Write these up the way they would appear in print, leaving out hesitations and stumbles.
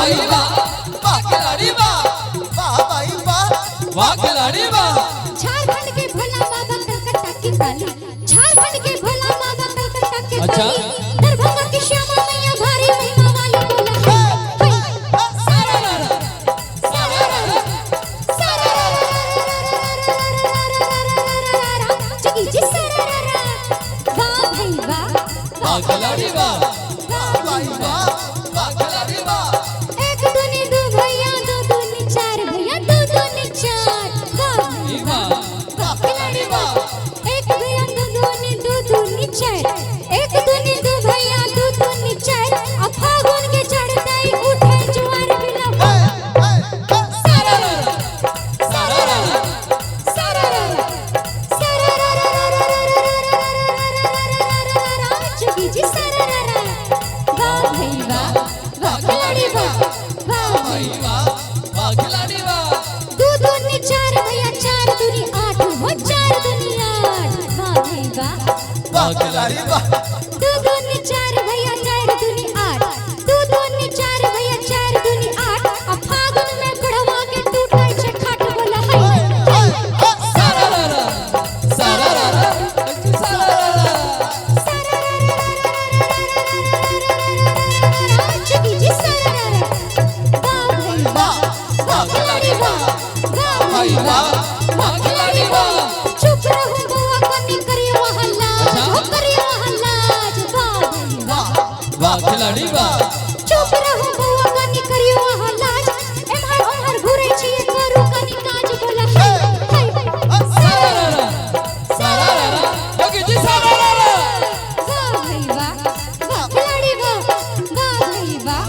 भाई वाह, वाह खिलाड़ी वाह, वाह भाई वाह, वाह खिलाड़ी वाह। झारखंड के भोला बाबा कलकत्ता की काली, झारखंड के भोला बाबा कलकत्ता की काली, दरभंगा की श्यामा मैया भारी महिमा वाली बोला सारारारा, सारारारा, सारारारा, जगी जी सारारारा, वाह भाई वाह, वाह खिलाड़ी वाह, वाह भाई वाह, वाह खिलाड़ी वाह। एक दूनी दो भैया, दो दूनी चार भैया, दो दूनी चार, वाह भाई वाह, वाह खिलाड़ी वाह। एक भैया दो दूनी चार, एक दूनी दो भैया दो दूनी चार, अब फागुन के चढ़ताई उठे ज्वार बिला सारारारा, सारारारा, सारारारा, सारारारा, जगी जी सारारारा, वाह भाई वाह, वाह खिलाड़ी वाह, वाह भाई वाह, वाह खिलाड़ी वाह। दो दूनी चार भैया, चार दूनी आठ, हो चार दूनी आठ, वाह भाई वाह, वाह खिलाड़ी वाह। दो दूनी चार भैया, चार दूनी आठ, दो दूनी चार भैया, चार दूनी आठ, अब फागुन में बुढ़वा के टूटे छे खाट बोला हाय सारारारा, सारारारा, सारारारा। जगी जी सारारारा, वाह भाई वाह, वाह खिलाड़ी वाह, वाह भाई वाह, वाह खिलाड़ी वाह। चुप रहो बुआ कनी करियो हल्लाज, हो करियो हल्लाज, वाह भाई वाह, वाह खिलाड़ी वाह। चुप रहो बुआ कनी करियो हल्लाज, एम्हर ओम्हर घुरै छियै करू कनी काज बोला हाय सारारारा, सारारारा, जगी जी सारारारा। वाह भाई वाह, वाह खिलाड़ी वाह, वाह भाई वाह,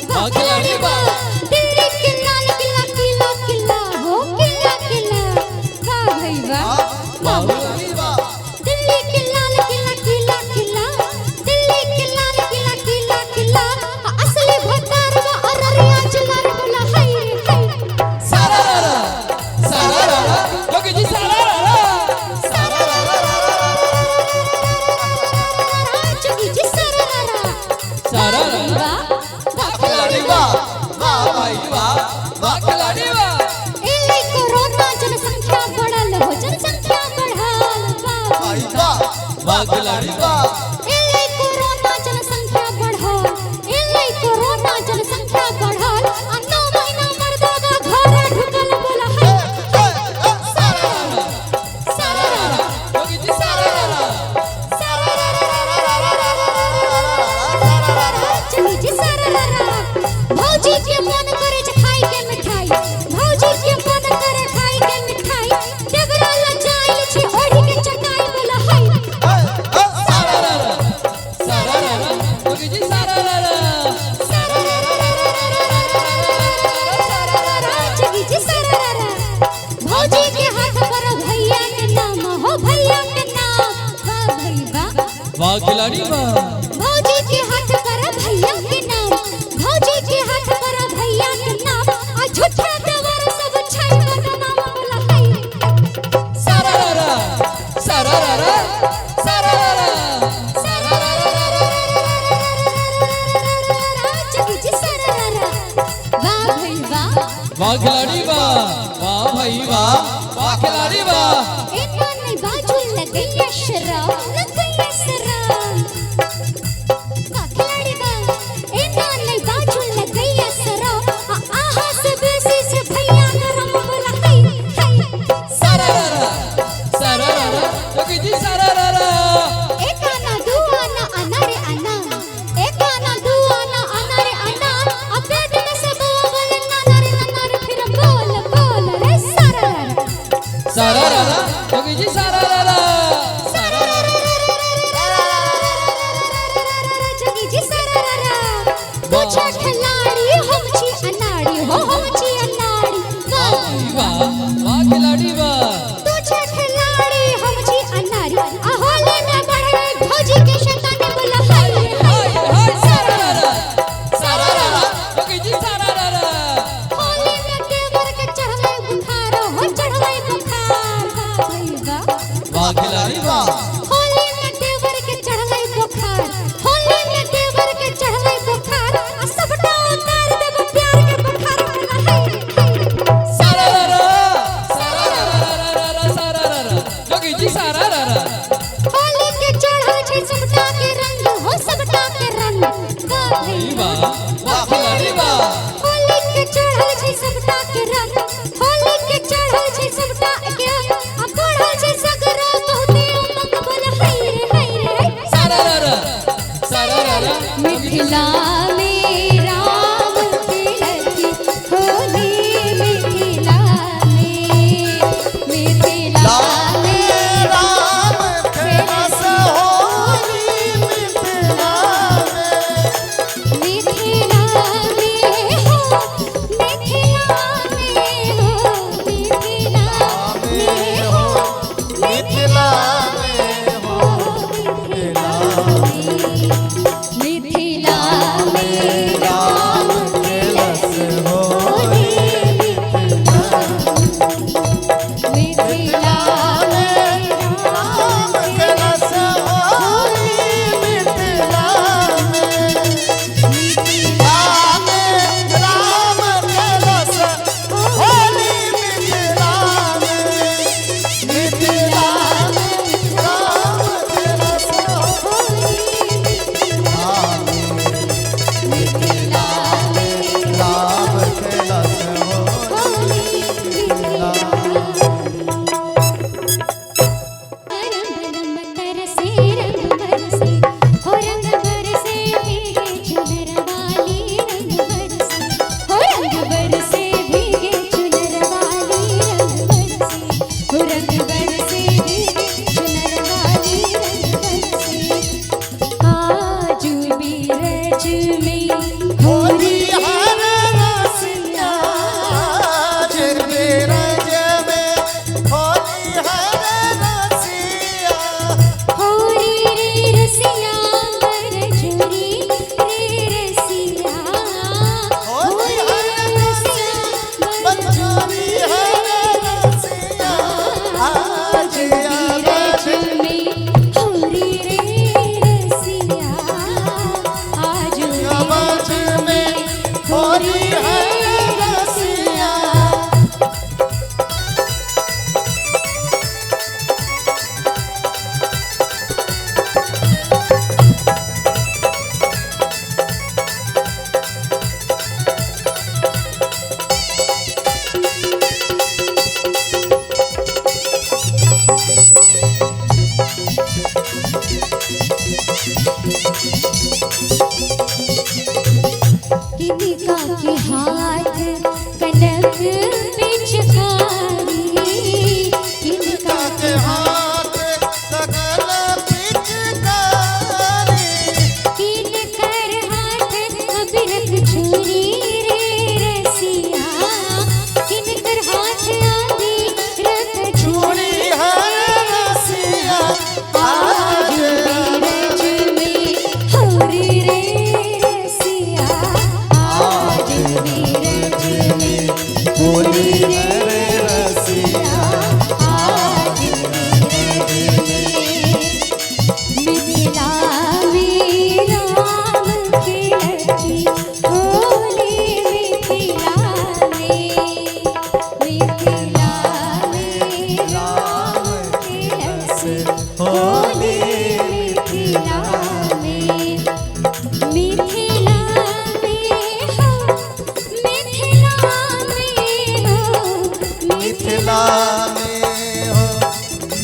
वाह खिलाड़ी वाह। दिल्ली के लाल किला, किला किला हो किला किला, वाह भाई वाह, वाह खिलाड़ी वाह। दिल्ली के लाल किला, किला किला, दिल्ली के लाल किला, किला किला, असली भतारवा अररिया चिल्लार बोला हाय सारारारा, सारारारा, जगी जी सारारारा। जगी जी सारारारा, सारारारा, वाह खिलाड़ी वाह, वाह भाई वाह, वाह खिलाड़ी वाह। एले कोरोना जनसंख्या बढ़ल हो, जनसंख्या बढ़ल, वाह भाई वाह, वाह खिलाड़ी वाह। एले कोरोना जनसंख्या बढ़ल, एले कोरोना जनसंख्या बढ़ल, आ 9 महीना मर्दावा घरे ढुकल बोला हाय सारारारा, सारारारा, जगी जी सारारारा। जगी जी सारारारा, भौजी के मन करे जे खाई के मिठाई, भौजी के मन करे खाई के मिठाई, देवरा लजाइल छी ओढ़ी के चटाई बोला हाय सारारारा, सारारारा, जगी जी सारारारा। जगी जी सारारारा, भौजी के हाथ पर भैया के नाम हो, भैया के नाम, वाह भाई वाह, वाह खिलाड़ी वाह। भौजी के हाथ पर भैया के नाम, भौजी के हाथ पर भैया के नाम, आ झूठा देवर सब छाई बदनाम बोला हाय सारारारा, सारारारा, सारारारा, सारारारा। जगी जी सारारारा, वाह भाई वाह, वाह खिलाड़ी वाह, वाह भाई वाह, वाह खिलाड़ी वाह। इतना नहीं बाजू लगैया शराब, लगैया शराब, वाह खिलाड़ी वाह, इतना नहीं बाजू लगैया शराब, आहा से बेसी से भैया गरम बोला हाय सारारारा, सारारारा, जगी जी सारारारा। एक आना दू आना आना रे आना, एक आना दू आना आना रे आना, अब पेट में से बुआ बोले नाना रे फिर बोल बोल रे सारारारा, सारारारा, जगी जी सारारारा। जगी जी सारारारा, तू छठ खिलाड़ी हम छी अनाड़ी हो, हम छी अनाड़ी, वाह भाई वाह, वाह खिलाड़ी वाह। तू छठ खिलाड़ी हम छी अनाड़ी, आ होली में बढ़े भौजी के शैतानी बोला हाय हाय हाय सारारारा, सारारारा, जगी जी सारारारा। होली में देवर के चढ़ले बुखार हो, चढ़ले बुखार, वाह भाई वाह, वाह खिलाड़ी वाह। होली में देवर के चढ़ले बुखार, होली में देवर के चढ़ले बुखार, आ सब भाई वाह वाह खिलाड़ी वाह होली के चढ़ल छै सबटा के रंग होली के चढ़ल छै सबटा के रंग आ बढ़ल छै सगरो बहुते उमंग बोल हाय रे सारा रा मिथिला में राम तिलक होली मिथिला में राम खेलस होली मिथिला में। मिथिला में हो मिथिला में हो मिथिला में हो मिथिला में हो मिथिला में राम खेलस होली मिथिला में राम खेलस होली मिथिला में। राम खेलस होली मिथिला में। मिथिला में राम खेलस होली मिथिला में। मिथिला में राम खेलस होली मिथिला रंग बरसे रंग बरसे हो रंग बरसे भीगे चुनर वाली रंग बरसे हो रंग बरसे भीगे चुनर वाली रंग बरसे भीगे चुनर वाली रंग बरसे आजू बीरज में होली हर रसिया बिरज में होली हर रसिया। होरी रे रसिया बरजुरी रे रसिया होली हर रसिया बंजोरी हर रसिया। आज बीरज में होरी रे रसिया आज आवाज में होली हर रसिया। किनका के हाथ कनक पिचकारी किनका के हाथ सकल पिचकारी। किनकर हाथ अबिरख छुरी रे रसिया किनकर हाथ अबिरख छुरी चूड़ी हर रसिया। आज बीरज में होरी रे रसिया आज बीरज में होली हर रसिया। आज बीरज में मिथिला में राम खेलती होली मिथिला में मिथिला में राम खेलती होली मिथिला में मिथिला में हो मिथिला में हो मिथिला में हो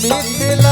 मिथिला